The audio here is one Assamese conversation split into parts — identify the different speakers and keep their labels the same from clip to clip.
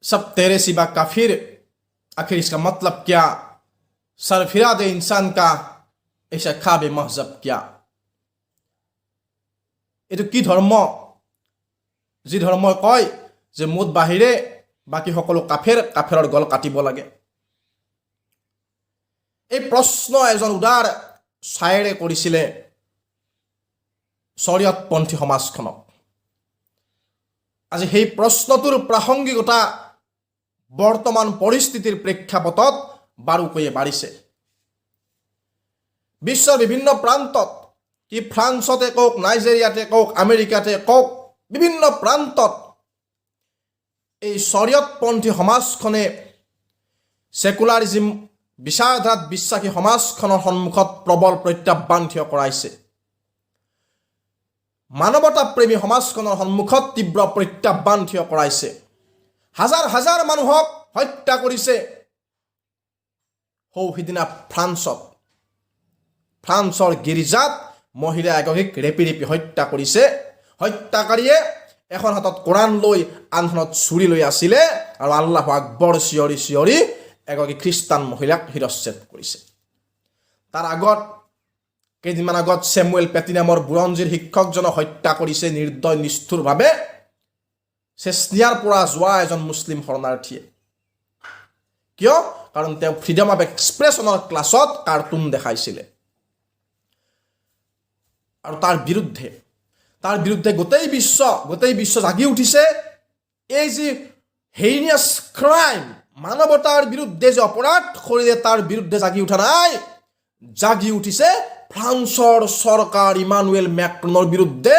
Speaker 1: सब तेरे सिवा काफिर, आखिर इसका मतलब क्या? सरफिराद इंसान का ऐसा खाबे महजब क्या? এইটো কি ধৰ্ম? যি ধৰ্মই কয় যে মোত বাহিৰে বাকী সকলো কাফেৰ, কাফেৰৰ গল কাটিব লাগে। এই প্ৰশ্ন এজন উদাৰ ছায়েৰে কৰিছিলে শৰীয়তপন্থী সমাজখনক। আজি সেই প্ৰশ্নটোৰ প্ৰাসংগিকতা বৰ্তমান পৰিস্থিতিৰ প্ৰেক্ষাপটত বাৰুকৈয়ে বাঢ়িছে। বিশ্বৰ বিভিন্ন প্ৰান্তত, কি ফ্ৰান্সতে কওক, নাইজেৰিয়াতে কওক, আমেৰিকাতে কওক, বিভিন্ন প্ৰান্তত এই শৰীয়তপন্থী সমাজখনে সেকুলাৰিজিম বিচাৰধাৰাত বিশ্বাসী সমাজখনৰ সন্মুখত প্ৰবল প্ৰত্যাহ্বান থিয় কৰাইছে। মানৱতা প্ৰেমী সমাজখনৰ সন্মুখত তীব্ৰ প্ৰত্যাহ্বান থিয় কৰাইছে। হাজাৰ হাজাৰ মানুহক হত্যা কৰিছে। সিদিনা ফ্ৰান্সৰ গিৰ্জাত মহিলা এগৰাকীক ৰেপি ৰেপি হত্যা কৰিছে। হত্যাকাৰীয়ে এখন হাতত কোৰাণ লৈ আনখনত ছুৰী লৈ আছিলে আৰু আল্লাহু আকবৰ চিঞৰি চিঞৰি এগৰাকী খ্ৰীষ্টান মহিলাক শিৰচ্ছেদ কৰিছে। তাৰ আগত কেইদিনমান আগত চেমুৱেল পেটি নামৰ বুৰঞ্জীৰ শিক্ষকজনক হত্যা কৰিছে নিৰ্দয় নিষ্ঠুৰভাৱে চেচনিয়াৰ পৰা যোৱা এজন মুছলিম শৰণাৰ্থীয়ে। কিয়? কাৰণ তেওঁ ফ্ৰীডম অফ এক্সপ্ৰেছনৰ ক্লাছত কাৰ্টুন দেখাইছিলে। আৰু তাৰ বিৰুদ্ধে গোটেই বিশ্ব জাগি উঠিছে। এই যি হেইনিয়াছ ক্ৰাইম, মানৱতাৰ বিৰুদ্ধে যে অপৰাধ কৰিলে তাৰ বিৰুদ্ধে জাগি উঠা নাই, জাগি উঠিছে ফ্ৰান্সৰ চৰকাৰ ইমানুৱেল মেক্ৰনৰ বিৰুদ্ধে।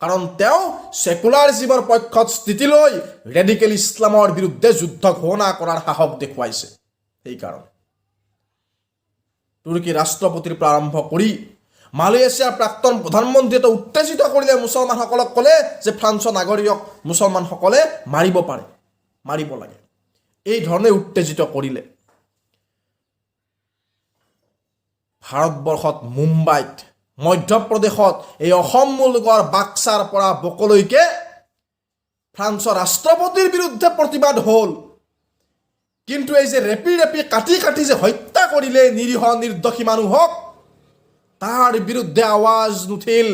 Speaker 1: কাৰণ তেওঁ সেকুলাৰিজিমৰ পক্ষত স্থিতি লৈ ৰেডিকেল ইছলামৰ বিৰুদ্ধে যুদ্ধ ঘোষণা কৰাৰ সাহস দেখুৱাইছে। সেইকাৰণে তুৰ্কী ৰাষ্ট্ৰপতিৰ পৰা আৰম্ভ কৰি মালয়েছিয়াৰ প্ৰাক্তন প্ৰধানমন্ত্ৰীয়ে উত্তেজিত কৰিলে মুছলমানসকলক, ক'লে যে ফ্ৰান্সৰ নাগৰিকক মুছলমানসকলে মাৰিব পাৰে, মাৰিব লাগে। এই ধৰণে উত্তেজিত কৰিলে। ভাৰতবৰ্ষত মুম্বাইত, মধ্যপ্ৰদেশত, এই অসম মুলুকৰ বাক্সাৰ পৰা বকলৈকে ফ্ৰান্সৰ ৰাষ্ট্ৰপতিৰ বিৰুদ্ধে প্ৰতিবাদ হ'ল। কিন্তু এই যে ৰেপি ৰেপি কাটি কাটি যে হত্যা কৰিলে নিৰীহ নিৰ্দোষী মানুহক, তাৰ বিৰুদ্ধে আৱাজ নুঠিল।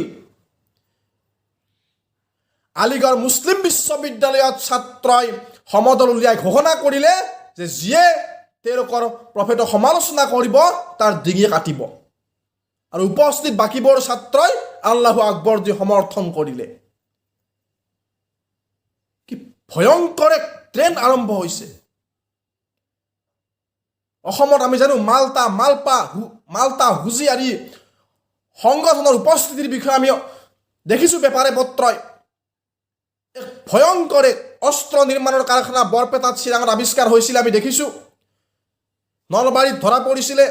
Speaker 1: আলিগড় মুছলিম বিশ্ববিদ্যালয়ত ছাত্ৰই সমদল উলিয়াই ঘোষণা কৰিলে যে যিয়ে তেওঁলোকৰ প্ৰফেটক সমালোচনা কৰিব তাৰ ডিঙি কাটিব। আৰু উপস্থিত বাকীবোৰ ছাত্ৰই আল্লাহু আকবৰ দি সমৰ্থন কৰিলে। কি ভয়ংকৰ এক ট্ৰেণ্ড আৰম্ভ হৈছে। অসমত আমি জানো মাল্টা হুজিয়াৰী সংগঠনৰ উপস্থিতিৰ বিষয়ে আমি দেখিছোঁ পেপাৰে পত্ৰই। এক ভয়ংকৰ এক অস্ত্ৰ নিৰ্মাণৰ কাৰখানা বৰপেটাত, চিৰাঙত আৱিষ্কাৰ হৈছিলে আমি দেখিছোঁ। নলবাৰীত ধৰা পৰিছিলে,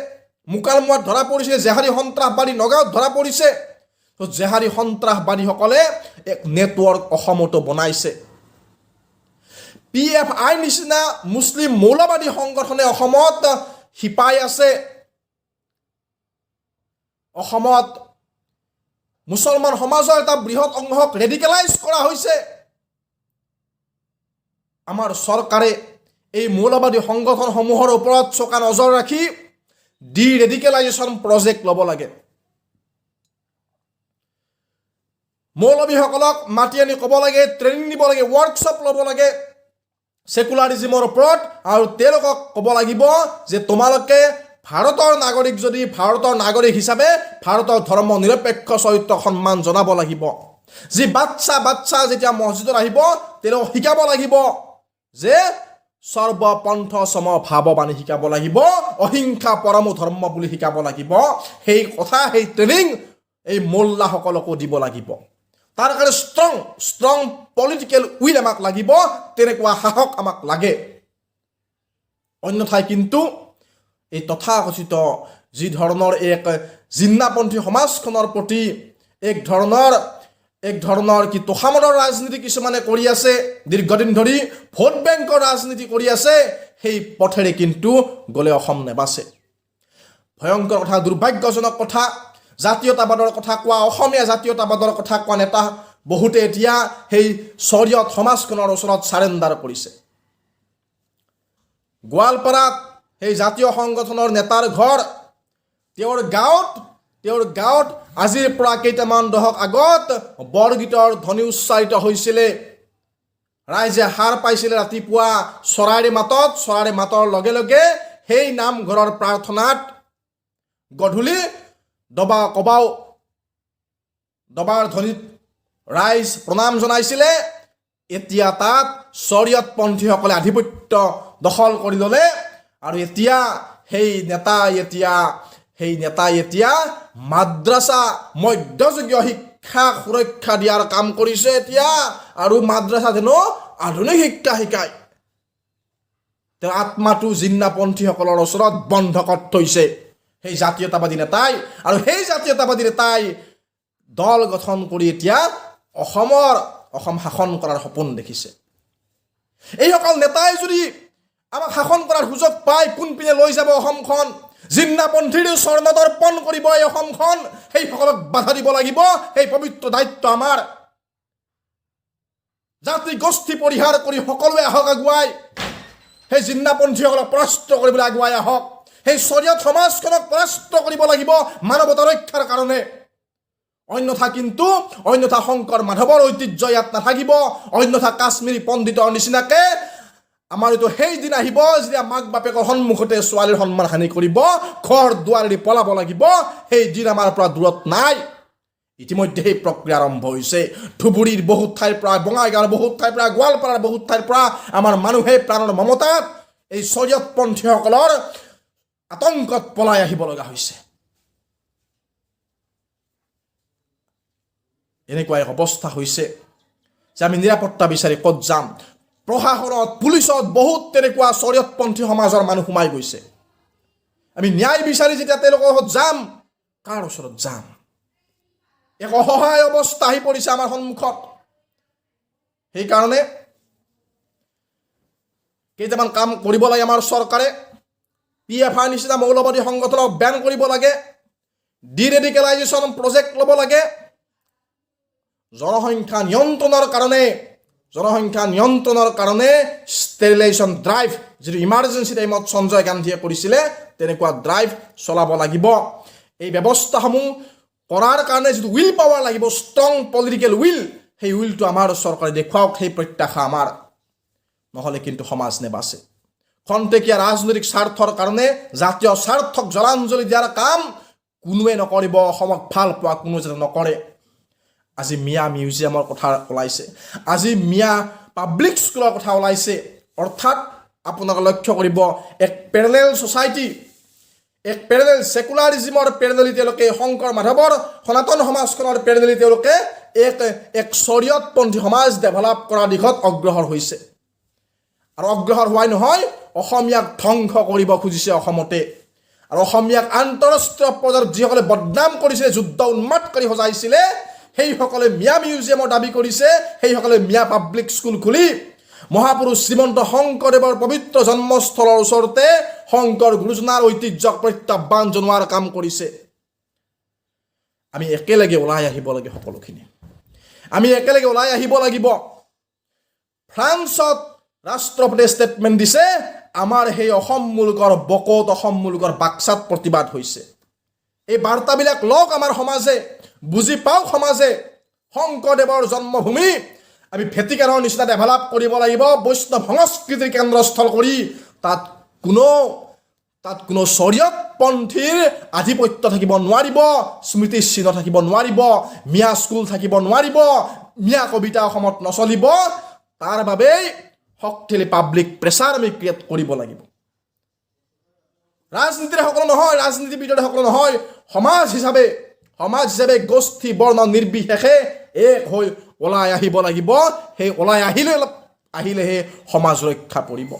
Speaker 1: মুকালমুৱাত ধৰা পৰিছিলে, জেহাৰী সন্ত্ৰাসবাদী নগাঁৱত ধৰা পৰিছে। তো জেহাৰী সন্ত্ৰাসবাদীসকলে এক নেটৱৰ্ক অসমতো বনাইছে। PFI নিচিনা মুছলিম মৌলবাদী সংগঠনে অসমত শিপাই আছে। অসমত মুছলমান সমাজৰ এটা বৃহৎ অংশক ৰেডিকেলাইজ কৰা হৈছে। আমাৰ চৰকাৰে এই মৌলবাদী সংগঠনসমূহৰ ওপৰত চোকা নজৰ ৰাখি ডি ৰেডিকেলাইজেশ্যন প্ৰজেক্ট ল'ব লাগে। মৌলবীসকলক মাতি আনি ক'ব লাগে, ট্ৰেইনিং দিব লাগে, ৱৰ্কশ্বপ ল'ব লাগে সেকুলাৰিজিমৰ ওপৰত। আৰু তেওঁলোকক ক'ব লাগিব যে তোমালোকে ভাৰতৰ নাগৰিক, যদি ভাৰতৰ নাগৰিক হিচাপে ভাৰতৰ ধৰ্ম নিৰপেক্ষ চৰিত্ৰক সন্মান জনাব লাগিব। যি বাচ্চা যেতিয়া মছজিদত আহিব তেওঁলোকক শিকাব লাগিব যে সৰ্বপন্থ সমভাৱবাণী শিকাব লাগিব, অহিংসা পৰমো ধৰ্ম বুলি শিকাব লাগিব। সেই কথা, সেই ট্ৰেইনিং এই মোল্লাসকলকো দিব লাগিব। তাৰ কাৰণে ষ্ট্ৰং পলিটিকেল উইল আমাক লাগিব, তেনেকুৱা সাহস আমাক লাগে। অন্যথাই কিন্তু এই তথাকথিত যি ধৰণৰ এক জিন্নাপন্থী সমাজখনৰ প্ৰতি এক ধৰণৰ কি তোষামদৰ ৰাজনীতি কিছুমানে কৰি আছে, দীৰ্ঘদিন ধৰি ভোট বেংকৰ ৰাজনীতি কৰি আছে, সেই পথেৰে কিন্তু গ'লে অসম নেবাচে। ভয়ংকৰ কথা, দুৰ্ভাগ্যজনক কথা। জাতীয়তাবাদৰ কথা কোৱা, অসমীয়া জাতীয়তাবাদৰ কথা কোৱা নেতা বহুতে এতিয়া সেই শৰীয়ত সমাজখনৰ ওচৰত চাৰেণ্ডাৰ কৰিছে। গোৱালপাৰাত সেই জাতীয় সংগঠনৰ নেতাৰ ঘৰ, তেওঁৰ গাঁৱত আজিৰ পৰা কেইটামান দশক আগত বৰগীতৰ ধ্বনি উচ্চাৰিত হৈছিলে। ৰাইজে সাৰ পাইছিলে ৰাতিপুৱা চৰাইৰ মাতৰ লগে লগে সেই নামঘৰৰ প্ৰাৰ্থনাত, গধূলি দবাৰ ধ্বনিত ৰাইজ প্ৰণাম জনাইছিলে। এতিয়া তাত শৰীয়তপন্থীসকলে আধিপত্য দখল কৰি ল'লে আৰু এতিয়া সেই নেতাই এতিয়া মাদ্ৰাছা মধ্যযুগীয় শিক্ষা সুৰক্ষা দিয়াৰ কাম কৰিছে এতিয়া, আৰু মাদ্ৰাছা যেনো আধুনিক শিক্ষা শিকায়। তেওঁ আত্মাটো জিন্নাপন্থীসকলৰ ওচৰত বন্ধ কৰি থৈছে সেই জাতীয়তাবাদী নেতাই, আৰু সেই জাতীয়তাবাদী নেতাই দল গঠন কৰি এতিয়া অসম শাসন কৰাৰ সপোন দেখিছে। এইসকল নেতাই যদি আমাক শাসন কৰাৰ সুযোগ পায়, কোনপিনে লৈ যাব অসমখন, জিন্নাপন্থীৰ স্বৰ্ণদৰ্পণ কৰিব এই অসমখন, সেইসকলক বাধা দিব লাগিব। সেই পবিত্ৰ দায়িত্ব আমাৰ। জাতি গোষ্ঠী পৰিহাৰ কৰি সকলোৱে আহক আগুৱাই, সেই জিন্নাপন্থীসকলক পৰাস্ত কৰিবলৈ আগুৱাই আহক। সেই শৰীয়ত সমাজখনক পৰাস্ত কৰিব লাগিব মানৱতা ৰক্ষাৰ কাৰণে। অন্যথা শংকৰ মাধৱৰ ঐতিহ্য ইয়াত নাথাকিব। অন্যথা কাশ্মীৰী পণ্ডিতৰ নিচিনাকে আমাৰ এইটো সেই দিন আহিব যেতিয়া মাক বাপেকৰ সন্মুখতে ছোৱালীৰ সন্মান হানি কৰিব, ঘৰ দুৱাৰ এৰি পলাব লাগিব। সেই দিন আমাৰ পৰা দূৰত নাই। ইতিমধ্যে সেই প্ৰক্ৰিয়া আৰম্ভ হৈছে। ধুবুৰীৰ বহুত ঠাইৰ পৰা, বঙাইগাঁৱৰ বহুত ঠাইৰ পৰা, গোৱালপাৰাৰ বহুত ঠাইৰ পৰা আমাৰ মানুহে প্ৰাণৰ মমতাত এই শৰীয়তপন্থীসকলৰ আতংকত পলাই আহিব লগা হৈছে। এনেকুৱা এক অৱস্থা হৈছে যে আমি নিৰাপত্তা বিচাৰি ক'ত যাম। প্ৰশাসনত, পুলিচত বহুত তেনেকুৱা শৰীয়তপন্থী সমাজৰ মানুহ সোমাই গৈছে। আমি ন্যায় বিচাৰি যেতিয়া তেওঁলোকৰ ওচৰত যাম, কাৰ ওচৰত যাম? এক অসহায় অৱস্থা আহি পৰিছে আমাৰ সন্মুখত। সেইকাৰণে কেইটামান কাম কৰিব লাগে আমাৰ চৰকাৰে। PFR নিচিনা মৌলবাদী সংগঠনক বেন কৰিব লাগে। ডিৰেডিকেলাইজেশ্যন প্ৰজেক্ট ল'ব লাগে। জনসংখ্যা নিয়ন্ত্ৰণৰ কাৰণে ষ্টেৰিলাইজেশ্যন ড্ৰাইভ, যিটো ইমাৰ্জেঞ্চি টাইমত সঞ্জয় গান্ধীয়ে কৰিছিলে, তেনেকুৱা ড্ৰাইভ চলাব লাগিব। এই ব্যৱস্থাসমূহ কৰাৰ কাৰণে যিটো উইল পাৱাৰ লাগিব, ষ্ট্ৰং পলিটিকেল উইল, সেই উইলটো আমাৰ চৰকাৰে দেখুৱাওক। সেই প্ৰত্যাশা আমাৰ। নহ'লে কিন্তু সমাজ নেবাচে। খন্তেকীয়া ৰাজনৈতিক স্বাৰ্থৰ কাৰণে জাতীয় স্বাৰ্থক জলাঞ্জলি দিয়াৰ কাম কোনোৱে নকৰিব। অসমক ভাল পোৱা কোনো যাতে নকৰে। আজি মিয়া মিউজিয়ামৰ কথা ওলাইছে, আজি মিয়া পাব্লিক স্কুলৰ কথা ওলাইছে। অৰ্থাৎ আপোনালোকে লক্ষ্য কৰিব, এক পেৰেলেল ছ'চাইটি, এক পেৰেলেল ছেকুলাৰিজিমৰ পেৰেলেলি তেওঁলোকে, শংকৰ মাধৱৰ সনাতন সমাজখনৰ পেৰেলেলি তেওঁলোকে এক শৰীয়তপন্থী সমাজ ডেভেলপ কৰাৰ দিশত অগ্ৰসৰ হৈছে। আৰু অগ্ৰসৰ হোৱাই নহয়, অসমীয়াক ধ্বংস কৰিব খুজিছে অসমতে। আৰু অসমীয়াক আন্তঃৰাষ্ট্ৰীয় পৰ্যায়ত যিসকলে বদনাম কৰিছিলে, যুদ্ধ উন্মাদ কৰি সজাইছিলে, সেইসকলে মিয়া মিউজিয়ামৰ দাবী কৰিছে। সেইসকলে মিয়া পাব্লিক স্কুল খুলি মহাপুৰুষ শ্ৰীমন্ত শংকৰদেৱৰ পবিত্ৰ জন্মস্থলৰ ওচৰতে শংকৰ গুৰুজনাৰ ঐতিহ্যক প্ৰত্যাহ্বান জনোৱাৰ কাম কৰিছে। আমি একেলগে ওলাই আহিব লাগে। সকলোখিনি আমি একেলগে ওলাই আহিব লাগিব। ফ্ৰান্সত ৰাষ্ট্ৰপতিয়ে ষ্টেটমেণ্ট দিছে, আমাৰ সেই অসম মুলুকৰ বকত, অসম মুলুকৰ বাক্সাত প্ৰতিবাদ হৈছে। এই বাৰ্তাবিলাক লওক আমাৰ সমাজে, বুজি পাওক সমাজে। শংকৰদেৱৰ জন্মভূমি আমি ভেটিকানৰ নিচিনা ডেভেলপ কৰিব লাগিব, বৈষ্ণৱ সংস্কৃতিৰ কেন্দ্ৰস্থল কৰি। তাত কোনো শৰীয়তপন্থীৰ আধিপত্য থাকিব নোৱাৰিব, স্মৃতি চিহ্ন থাকিব নোৱাৰিব, মিয়া স্কুল থাকিব নোৱাৰিব, মিয়া কবিতা অসমত নচলিব। তাৰ বাবেই শক্তিশালী পাব্লিক প্ৰেছাৰ আমি ক্ৰিয়েট কৰিব লাগিব। ৰাজনীতিৰে সকলো নহয়, ৰাজনীতিবিদৰে সকলো নহয়, সমাজ হিচাপে গোষ্ঠী বৰ্ণ নিৰ্বিশেষে এক হৈ ওলাই আহিব লাগিব। সেই ওলাই আহিলেহে সমাজ ৰক্ষা পৰিব।